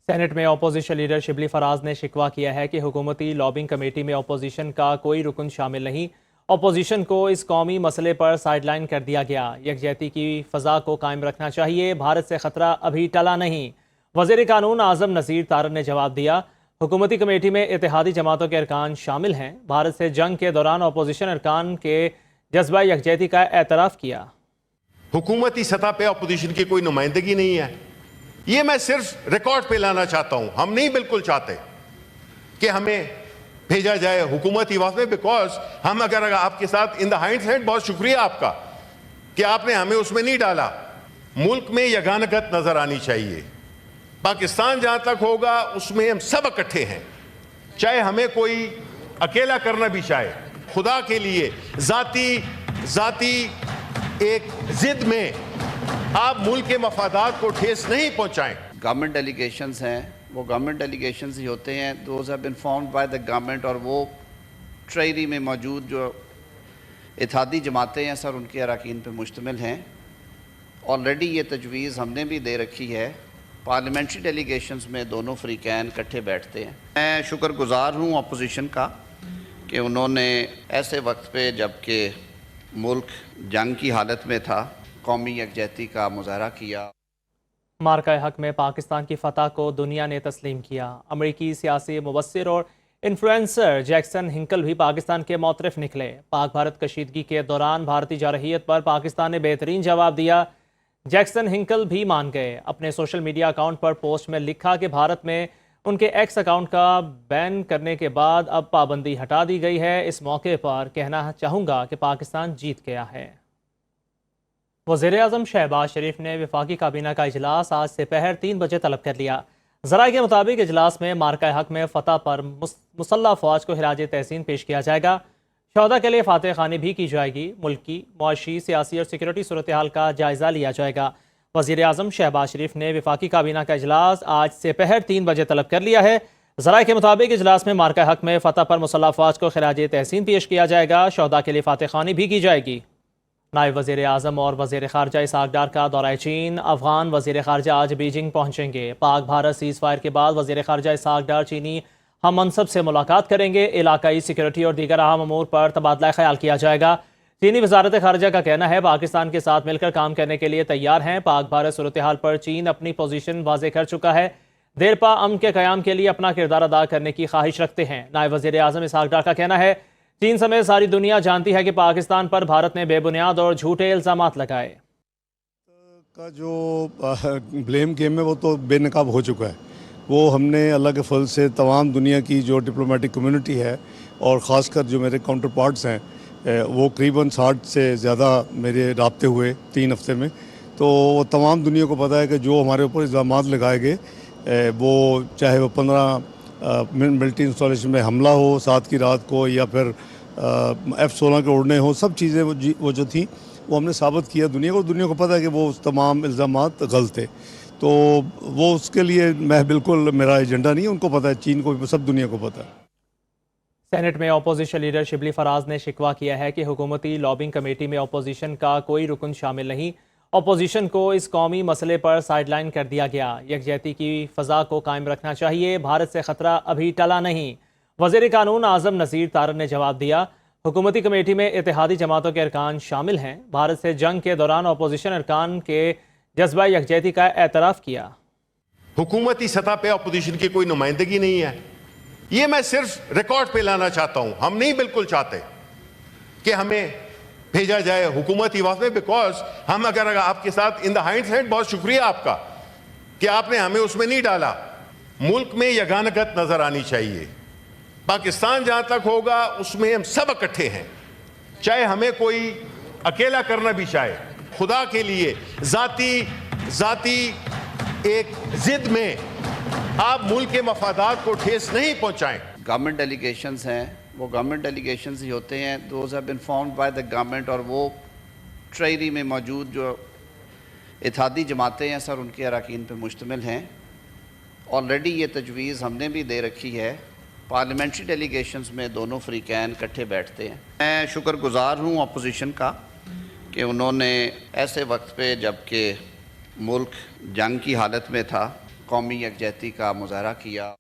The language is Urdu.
سینٹ میں اپوزیشن لیڈر شبلی فراز نے شکوہ کیا ہے کہ حکومتی لابنگ کمیٹی میں اپوزیشن کا کوئی رکن شامل نہیں۔ اپوزیشن کو اس قومی مسئلے پر سائیڈ لائن کر دیا گیا۔ یکجہتی کی فضا کو قائم رکھنا چاہیے، بھارت سے خطرہ ابھی ٹلا نہیں۔ وزیر قانون اعظم نذیر تارڑ نے جواب دیا، حکومتی کمیٹی میں اتحادی جماعتوں کے ارکان شامل ہیں۔ بھارت سے جنگ کے دوران اپوزیشن ارکان کے جذبہ یکجہتی کا اعتراف کیا۔ حکومتی سطح پہ اپوزیشن کی کوئی نمائندگی نہیں ہے، یہ میں صرف ریکارڈ پہ لانا چاہتا ہوں۔ ہم نہیں بالکل چاہتے کہ ہمیں بھیجا جائے حکومتی وفد میں، بیکاز ہم اگر آپ کے ساتھ ان دا ہائنڈ سائڈ بہت شکریہ آپ کا کہ آپ نے ہمیں اس میں نہیں ڈالا۔ ملک میں یگانگت نظر آنی چاہیے۔ پاکستان جہاں تک ہوگا اس میں ہم سب اکٹھے ہیں، چاہے ہمیں کوئی اکیلا کرنا بھی چاہے۔ خدا کے لیے ذاتی ایک ضد میں آپ ملک کے مفادات کو ٹھیس نہیں پہنچائیں۔ گورنمنٹ ڈیلیگیشنز ہیں، وہ گورنمنٹ ڈیلیگیشنز ہی ہوتے ہیں، those have been formed by the government, اور وہ ٹریری میں موجود جو اتحادی جماعتیں ہیں سر، ان کے اراکین پہ مشتمل ہیں۔ آلریڈی یہ تجویز ہم نے بھی دے رکھی ہے، پارلیمنٹری ڈیلیگیشنز میں دونوں فریقین اکٹھے بیٹھتے ہیں۔ میں شکر گزار ہوں اپوزیشن کا کہ انہوں نے ایسے وقت پہ جب کہ ملک جنگ کی حالت میں تھا، قومی یکجہتی کا مظاہرہ کیا۔ مارکہ حق میں پاکستان کی فتح کو دنیا نے تسلیم کیا۔ امریکی سیاسی مبصر اور انفلوئنسر جیکسن ہنکل بھی پاکستان کے معترف نکلے۔ پاک بھارت کشیدگی کے دوران بھارتی جارحیت پر پاکستان نے بہترین جواب دیا۔ جیکسن ہنکل بھی مان گئے۔ اپنے سوشل میڈیا اکاؤنٹ پر پوسٹ میں لکھا کہ بھارت میں ان کے ایکس اکاؤنٹ کا بین کرنے کے بعد اب پابندی ہٹا دی گئی ہے۔ اس موقع پر کہنا چاہوں گا کہ پاکستان جیت گیا ہے۔ وزیراعظم شہباز شریف نے وفاقی کابینہ کا اجلاس آج سپہر 3 بجے طلب کر لیا۔ ذرائع کے مطابق اجلاس میں مارکہ حق میں فتح پر مسلح افواج کو خراج تحسین پیش کیا جائے گا۔ شہداء کے لیے فاتح خوانی بھی کی جائے گی۔ ملکی، معاشی، سیاسی اور سیکورٹی صورتحال کا جائزہ لیا جائے گا۔ وزیراعظم شہباز شریف نے وفاقی کابینہ کا اجلاس آج سپہر 3 بجے طلب کر لیا ہے۔ ذرائع کے مطابق اجلاس میں مارکہ حق میں فتح پر مسلح افواج کو خراج تحسین پیش کیا جائے گا۔ شہداء کے لیے فاتح خوانی بھی کی جائے گی۔ نائب وزیر اعظم اور وزیر خارجہ اسحاق ڈار کا دورہ چین۔ افغان وزیر خارجہ آج بیجنگ پہنچیں گے۔ پاک بھارت سیز فائر کے بعد وزیر خارجہ اسحاق ڈار چینی ہم منصب سے ملاقات کریں گے۔ علاقائی سیکورٹی اور دیگر اہم امور پر تبادلہ خیال کیا جائے گا۔ چینی وزارت خارجہ کا کہنا ہے پاکستان کے ساتھ مل کر کام کرنے کے لیے تیار ہیں۔ پاک بھارت صورتحال پر چین اپنی پوزیشن واضح کر چکا ہے۔ دیرپا امن کے قیام کے لیے اپنا کردار ادا کرنے کی خواہش رکھتے ہیں۔ نائب وزیر اعظم اسحاق ڈار کا کہنا ہے چین سمیت ساری دنیا جانتی ہے کہ پاکستان پر بھارت نے بے بنیاد اور جھوٹے الزامات لگائے۔ کا جو بلیم گیم ہے وہ تو بے نقاب ہو چکا ہے۔ وہ ہم نے اللہ کے فضل سے تمام دنیا کی جو ڈپلومیٹک کمیونٹی ہے اور خاص کر جو میرے کاؤنٹر پارٹس ہیں وہ قریباً 60 سے زیادہ میرے رابطے ہوئے 3 ہفتے میں، تو وہ تمام دنیا کو پتہ ہے کہ جو ہمارے اوپر الزامات لگائے گئے وہ چاہے وہ 15 ملٹری انسٹالیشن میں حملہ ہو 7 کی رات کو، یا پھر F-16 کے اڑنے ہوں، سب چیزیں وہ جو تھیں وہ ہم نے ثابت کیا دنیا کو پتہ ہے کہ وہ تمام الزامات غلط تھے۔ تو وہ اس کے لیے میں بالکل میرا ایجنڈا نہیں ہے، ان کو پتہ ہے، چین کو بھی، سب دنیا کو پتہ ہے۔ سینٹ میں اپوزیشن لیڈر شبلی فراز نے شکوہ کیا ہے کہ حکومتی لابنگ کمیٹی میں اپوزیشن کا کوئی رکن شامل نہیں۔ اپوزیشن کو اس قومی مسئلے پر سائیڈ لائن کر دیا گیا۔ یکجہتی کی فضا کو قائم رکھنا چاہیے، بھارت سے خطرہ ابھی ٹلا نہیں۔ وزیر قانون اعظم نذیر تارڑ نے جواب دیا، حکومتی کمیٹی میں اتحادی جماعتوں کے ارکان شامل ہیں۔ بھارت سے جنگ کے دوران اپوزیشن ارکان کے جذبہ یکجہتی کا اعتراف کیا۔ حکومتی سطح پہ اپوزیشن کی کوئی نمائندگی نہیں ہے، یہ میں صرف ریکارڈ پہ لانا چاہتا ہوں۔ ہم نہیں بالکل چاہتے کہ ہمیں بھیجا جائے حکومتی وفد میں، بیکاز ہم اگر آپ کے ساتھ ان دا ہائنڈ سائڈ بہت شکریہ آپ کا کہ آپ نے ہمیں اس میں نہیں ڈالا۔ ملک میں یگانگت نظر آنی چاہیے۔ پاکستان جہاں تک ہوگا اس میں ہم سب اکٹھے ہیں، چاہے ہمیں کوئی اکیلا کرنا بھی چاہے۔ خدا کے لیے ذاتی ایک ضد میں آپ ملک کے مفادات کو ٹھیس نہیں پہنچائیں۔ گورنمنٹ ڈیلیگیشنز ہیں، وہ گورنمنٹ ڈیلیگیشنز ہی ہوتے ہیں، those have been formed by the government, اور وہ ٹریری میں موجود جو اتحادی جماعتیں ہیں سر، ان کے اراکین پہ مشتمل ہیں۔ آلریڈی یہ تجویز ہم نے بھی دے رکھی ہے، پارلیمنٹری ڈیلیگیشنز میں دونوں فریقین اکٹھے بیٹھتے ہیں۔ میں شکر گزار ہوں اپوزیشن کا کہ انہوں نے ایسے وقت پہ جب کہ ملک جنگ کی حالت میں تھا، قومی یکجہتی کا مظاہرہ کیا.